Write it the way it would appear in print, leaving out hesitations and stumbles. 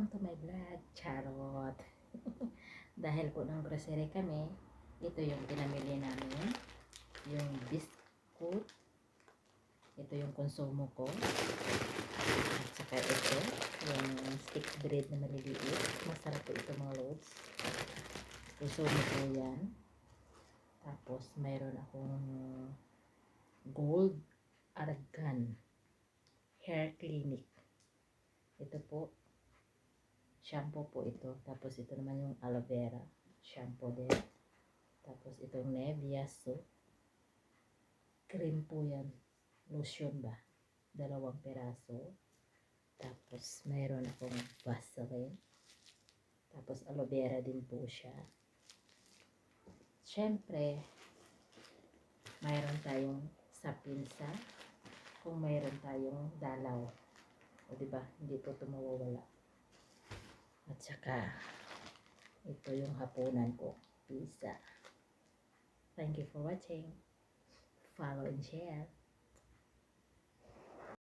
Welcome to my vlog, charot. Dahil po ng grocery kami, ito yung pinamili namin, yung biscuit, ito yung konsumo ko, at saka ito, yung stick bread na maliliit, masarap po ito mga loads, konsumo ko yan. Tapos mayroon akong gold argan hair clinic, ito po shampoo po ito. Tapos ito naman yung aloe vera shampoo din. Tapos itong Nivea soap cream po yan, lotion ba, 2 peraso. Tapos mayroon akong Vaseline, tapos aloe vera din po siya. Syempre mayroon tayong sapinsa kung mayroon tayong dalaw, o diba, hindi po ito mawawala. At saka, ito yung hapunan ko, pizza. Thank you for watching. Follow and share.